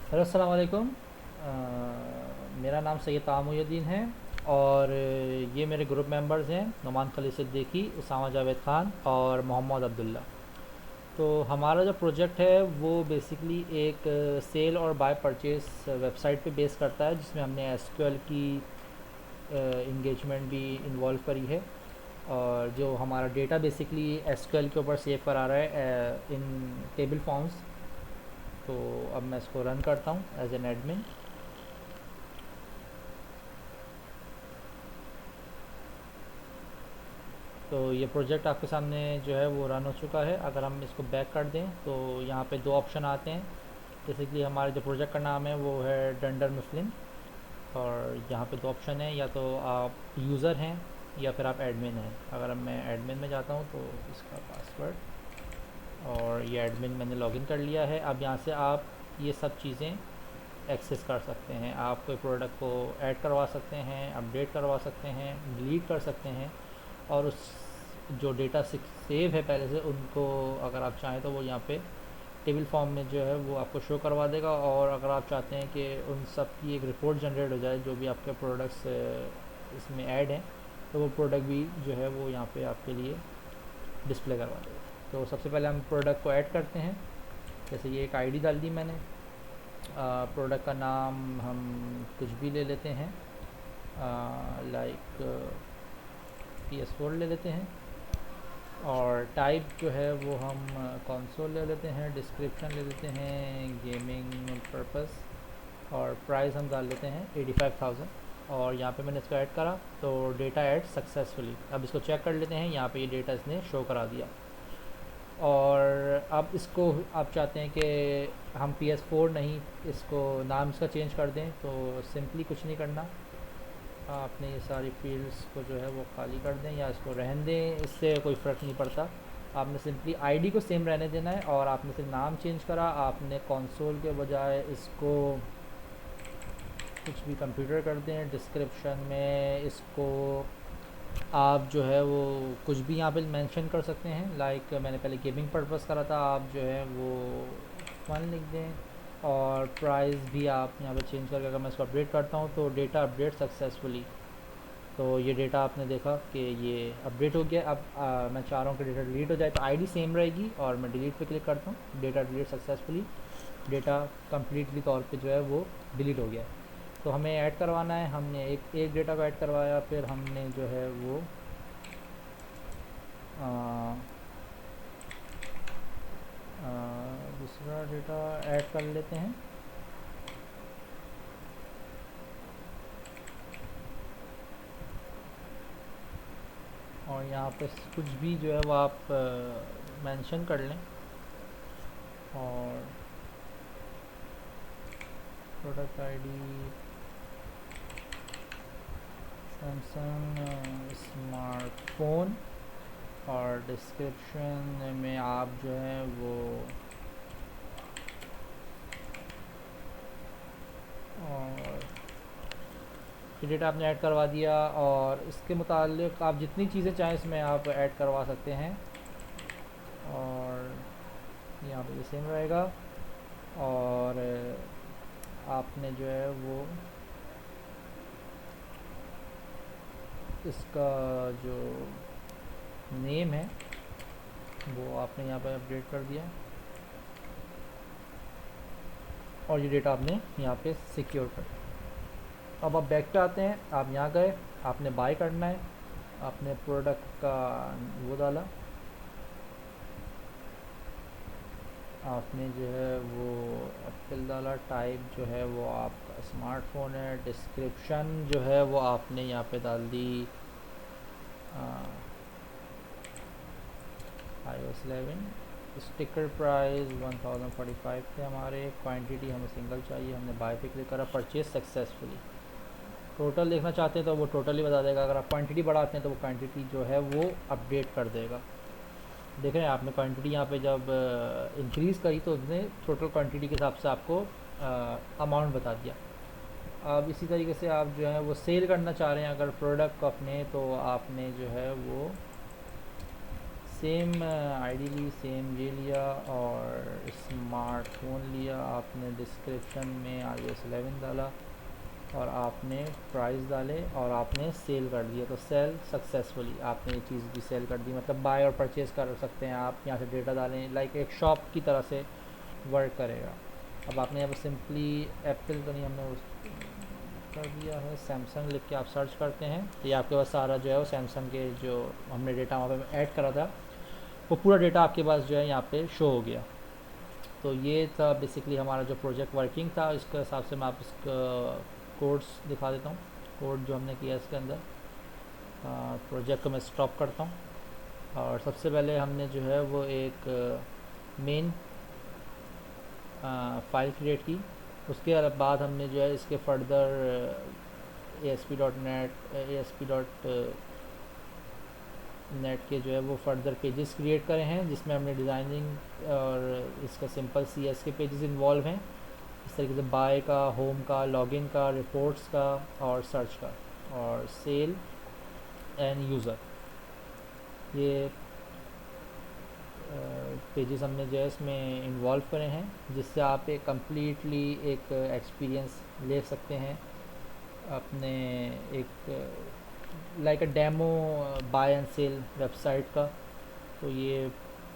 Hello अस्सलाम वालेकुम। मेरा नाम सैयद तामुद्दीन है और ये मेरे ग्रुप मेंबर्स हैं नुमान खलील सिद्दीकी, उसामा जावेद ख़ान और मोहम्मद अब्दुल्ला। तो हमारा जो प्रोजेक्ट है वो बेसिकली एक सेल और बाय परचेस वेबसाइट पे बेस करता है, जिसमें हमने एसक्यूएल की इंगेजमेंट भी इन्वॉल्व करी है। और जो हमारा डेटा बेसिकली एसक्यूएल के ऊपर सेव करा रहा है इन टेबल फॉर्म्स। तो अब मैं इसको रन करता हूँ एज एन एडमिन। तो ये प्रोजेक्ट आपके सामने जो है वो रन हो चुका है। अगर हम इसको बैक कर दें तो यहाँ पे दो ऑप्शन आते हैं। जैसे कि हमारे जो प्रोजेक्ट का नाम है वो है डंडर मुस्लिम, और यहाँ पे दो ऑप्शन है, या तो आप यूज़र हैं या फिर आप एडमिन हैं। अगर मैं एडमिन में जाता हूँ तो इसका पासवर्ड, और ये एडमिन मैंने लॉगिन कर लिया है। अब यहाँ से आप ये सब चीज़ें एक्सेस कर सकते हैं। आप कोई प्रोडक्ट को ऐड करवा सकते हैं, अपडेट करवा सकते हैं, डिलीट कर सकते हैं, और उस जो डेटा सेव है पहले से उनको अगर आप चाहें तो वो यहाँ पे टेबल फॉर्म में जो है वो आपको शो करवा देगा। और अगर आप चाहते हैं कि उन सब की एक रिपोर्ट जनरेट हो जाए जो भी आपके प्रोडक्ट्स इसमें ऐड हैं, तो वो प्रोडक्ट भी जो है वो यहाँ पे आपके लिए डिस्प्ले करवा देगा। तो सबसे पहले हम प्रोडक्ट को ऐड करते हैं। जैसे ये एक आईडी डाल दी मैंने। प्रोडक्ट का नाम हम कुछ भी ले लेते हैं, लाइक PS4 ले लेते हैं। और टाइप जो है वो हम कंसोल ले लेते हैं। डिस्क्रिप्शन ले लेते हैं गेमिंग पर्पस, और प्राइस हम डाल लेते हैं 85,000। और यहाँ पे मैंने इसको ऐड करा तो डेटा ऐड सक्सेसफुली। अब इसको चेक कर लेते हैं, यहाँ पे ये डेटा इसने शो करा दिया। और अब इसको आप चाहते हैं कि हम PS4 नहीं, इसको नाम इसका चेंज कर दें, तो सिंपली कुछ नहीं करना। आपने ये सारी फील्ड्स को जो है वो खाली कर दें या इसको रहने दें, इससे कोई फ़र्क नहीं पड़ता। आपने सिंपली आईडी को सेम रहने देना है, और आपने सिर्फ नाम चेंज करा। आपने कंसोल के बजाय इसको कुछ भी कंप्यूटर कर दें। डिस्क्रिप्शन में इसको आप जो है वो कुछ भी यहाँ पे मेंशन कर सकते हैं, लाइक मैंने पहले गेमिंग पर्पस करा था, आप जो है वो 1 लिख दें। और प्राइस भी आप यहाँ पे चेंज करके, अगर मैं इसको अपडेट करता हूँ तो डेटा अपडेट सक्सेसफुली। तो ये डेटा आपने देखा कि ये अपडेट हो गया। अब मैं चाह रहा हूँ कि डेटा डिलीट हो जाए, तो आईडी सेम रहेगी और मैं डिलीट पे क्लिक करता हूँ। Data delete successfully, data completely तौर पे जो है वो डिलीट हो गया। तो हमें ऐड करवाना है, हमने एक डेटा को ऐड करवाया, फिर हमने जो है वो आ, आ, दूसरा डेटा ऐड कर लेते हैं। और यहाँ पे कुछ भी जो है वो आप मेंशन कर लें। और प्रोडक्ट आईडी सैमसंग स्मार्टफोन, और डिस्क्रिप्शन में आप जो है वो और ये डेटा आपने ऐड करवा दिया। और इसके मुतालिक आप जितनी चीज़ें चाहें इसमें आप ऐड करवा सकते हैं। और यहाँ पे ये सेम रहेगा। और आपने जो है वो इसका जो नेम है वो आपने यहाँ पे अपडेट कर दिया, और ये डेटा आपने यहाँ पे सिक्योर कर दिया। अब आप बैक पे आते हैं। आप यहाँ गए, आपने बाय करना है, आपने प्रोडक्ट का वो डाला, आपने जो है वो एप्पल डाला, टाइप जो है वो आपका स्मार्टफोन है, डिस्क्रिप्शन जो है वो आपने यहाँ पे डाल दी iOS 11। स्टिकर प्राइस 1045 थे हमारे। क्वांटिटी हमें सिंगल चाहिए, हमने बाय पे क्लिक करा, परचेज सक्सेसफुली। टोटल देखना चाहते हैं तो वो टोटल ही बता देगा। अगर आप क्वांटिटी बढ़ाते हैं तो वो क्वांटिटी जो है वो अपडेट कर देगा। देख रहे हैं आपने क्वांटिटी यहाँ पे जब इंक्रीज़ करी तो उसने टोटल क्वांटिटी के हिसाब से आपको अमाउंट बता दिया। अब इसी तरीके से आप जो है वो सेल करना चाह रहे हैं अगर प्रोडक्ट को अपने, तो आपने जो है वो सेम आईडी ली, सेम ये लिया और स्मार्टफोन लिया, आपने डिस्क्रिप्शन में iOS 11 डाला और आपने प्राइस डाले और आपने सेल कर दिया। तो सेल सक्सेसफुली, आपने ये चीज़ भी सेल कर दी, मतलब बाय और परचेज़ कर सकते हैं आप। यहाँ से डेटा डालें, लाइक एक शॉप की तरह से वर्क करेगा। अब आपने यहाँ पर सिंपली एप्पल तो नहीं, हमने उस कर दिया है, सैमसंग लिख के आप सर्च करते हैं तो ये आपके पास सारा जो है वो सैमसंग के जो हमने डेटा वहाँ पे ऐड करा था वो पूरा डेटा आपके पास जो है यहाँ पे शो हो गया। तो ये था बेसिकली हमारा जो प्रोजेक्ट वर्किंग था। इसके हिसाब से मैं आप इसका कोड्स दिखा देता हूँ, कोड जो हमने किया इसके अंदर। प्रोजेक्ट को मैं स्टॉप करता हूँ और सबसे पहले हमने जो है वो एक मेन फाइल क्रिएट की। उसके बाद हमने जो है इसके फर्दर ASP.NET के जो है वो फर्दर पेजेस क्रिएट करे हैं, जिसमें हमने डिज़ाइनिंग और इसका सिंपल CS के पेजेस इन्वॉल्व हैं। इस तरीके से बाय का, होम का, लॉगिन का, रिपोर्ट्स का और सर्च का और सेल एंड यूज़र, ये पेजेस हमने जो है इसमें इन्वॉल्व करे हैं, जिससे आप एक कम्प्लीटली एक एक्सपीरियंस ले सकते हैं अपने एक like a demo buy and sell website का। तो ये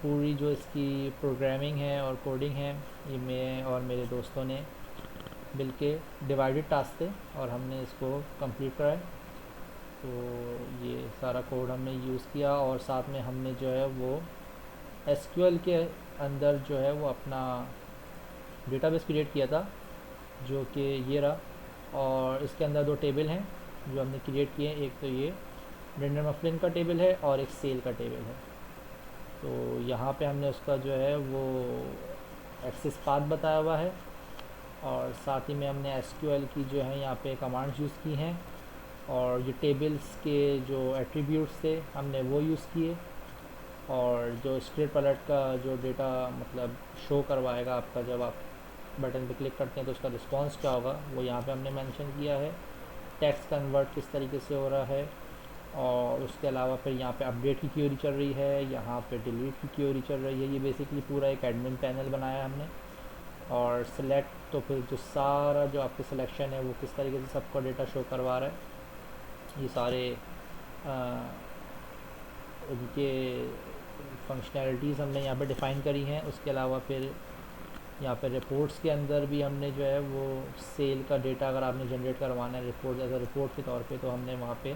पूरी जो इसकी प्रोग्रामिंग है और कोडिंग है, ये मैं और मेरे दोस्तों ने मिलके डिवाइडेड टास्क थे और हमने इसको कंप्लीट कराया। तो ये सारा कोड हमने यूज़ किया और साथ में हमने जो है वो SQL के अंदर जो है वो अपना डेटाबेस क्रिएट किया था, जो कि ये रहा। और इसके अंदर 2 टेबल हैं जो हमने क्रिएट किए हैं, एक तो ये डंडर मफलिन का टेबल है और एक सेल का टेबल है। तो यहाँ पे हमने उसका जो है वो एक्सेस पाथ बताया हुआ है और साथ ही में हमने SQL की जो है यहाँ पे कमांड्स यूज़ की हैं और ये टेबल्स के जो एट्रीब्यूट्स थे हमने वो यूज़ किए। और जो स्क्रिप्ट अलर्ट का जो डेटा मतलब शो करवाएगा आपका, जब आप बटन पे क्लिक करते हैं तो उसका रिस्पांस क्या होगा वो यहाँ पे हमने मेंशन किया है। टेक्स्ट कन्वर्ट किस तरीके से हो रहा है और उसके अलावा फिर यहाँ पे अपडेट की क्वेरी चल रही है, यहाँ पे डिलीट की क्वेरी चल रही है। ये बेसिकली पूरा एक एडमिन पैनल बनाया हमने। और सिलेक्ट, तो फिर जो सारा जो आपके सिलेक्शन है वो किस तरीके से सबका डेटा शो करवा रहा है, ये सारे उनके फंक्शनैलिटीज़ हमने यहाँ पे डिफ़ाइन करी हैं। उसके अलावा फिर यहाँ पे रिपोर्ट्स के अंदर भी हमने जो है वो सेल का डेटा अगर आपने जनरेट करवाना है रिपोर्ट एज अ रिपोर्ट के तौर पे, तो हमने वहाँ पे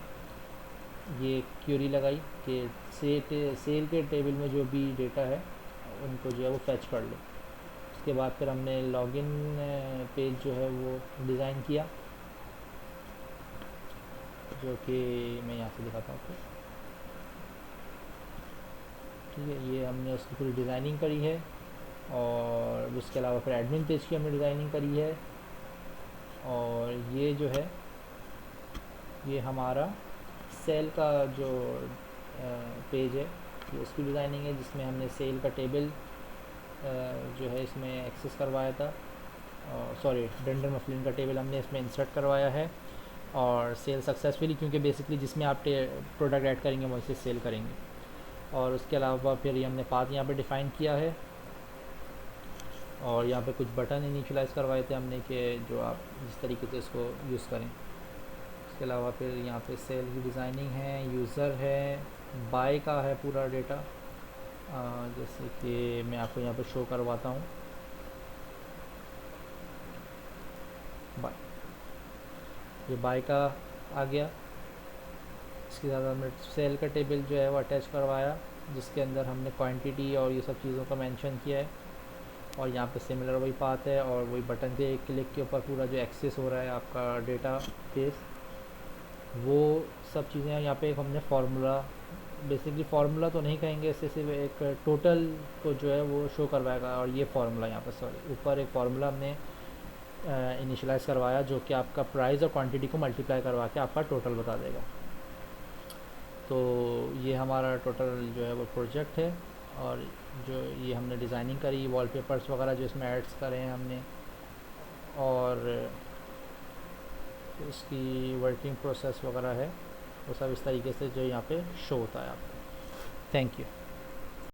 ये क्यूरी लगाई कि सेल के टेबल में जो भी डेटा है उनको जो है वो फैच कर लो। उसके बाद फिर हमने लॉगिन पेज जो है वो डिज़ाइन किया, जो कि मैं यहाँ से दिखाता हूँ आपको। ठीक है, ये हमने उसकी पूरी डिज़ाइनिंग करी है और उसके अलावा फिर एडमिन पेज की हमने डिज़ाइनिंग करी है। और ये जो है ये हमारा सेल का जो पेज है ये उसकी डिज़ाइनिंग है, जिसमें हमने सेल का टेबल जो है इसमें एक्सेस करवाया था। सॉरी, डंडर मफलिन का टेबल हमने इसमें इंसर्ट करवाया है और सेल सक्सेसफुली, क्योंकि बेसिकली जिसमें आप प्रोडक्ट ऐड करेंगे वो इसे सेल करेंगे। और उसके अलावा फिर ये हमने पाथ यहाँ पे डिफ़ाइन किया है और यहाँ पे कुछ बटन इनिशियलाइज़ करवाए थे हमने कि जो आप जिस तरीके से इसको यूज़ करें। इसके अलावा फिर यहाँ पे सेल की डिज़ाइनिंग है, यूज़र है, बाय का है पूरा डेटा। जैसे कि मैं आपको यहाँ पे शो करवाता हूँ, बाय, ये बाय का आ गया। इसके साथ हमने सेल का टेबल जो है वो अटैच करवाया, जिसके अंदर हमने क्वांटिटी और ये सब चीज़ों का मेंशन किया है। और यहाँ पे सिमिलर वही बात है और वही बटन के क्लिक के ऊपर पूरा जो एक्सेस हो रहा है आपका डेटा बेस, वो सब चीज़ें यहाँ पे हमने फार्मूला, बेसिकली फार्मूला तो नहीं कहेंगे, इससे सिर्फ एक टोटल को जो है वो शो करवाएगा। और ये फार्मूला यहाँ पर, सॉरी, ऊपर एक फार्मूला हमने इनिशियलाइज़ करवाया जो कि आपका प्राइस और क्वांटिटी को मल्टीप्लाई करवा के आपका टोटल बता देगा। तो ये हमारा टोटल जो है वो प्रोजेक्ट है। और जो ये हमने डिज़ाइनिंग करी, वॉलपेपर्स वगैरह जो इसमें ऐड्स करे हैं हमने, और इसकी वर्किंग प्रोसेस वगैरह है वो सब इस तरीके से जो यहाँ पे शो होता है आपको। Thank you.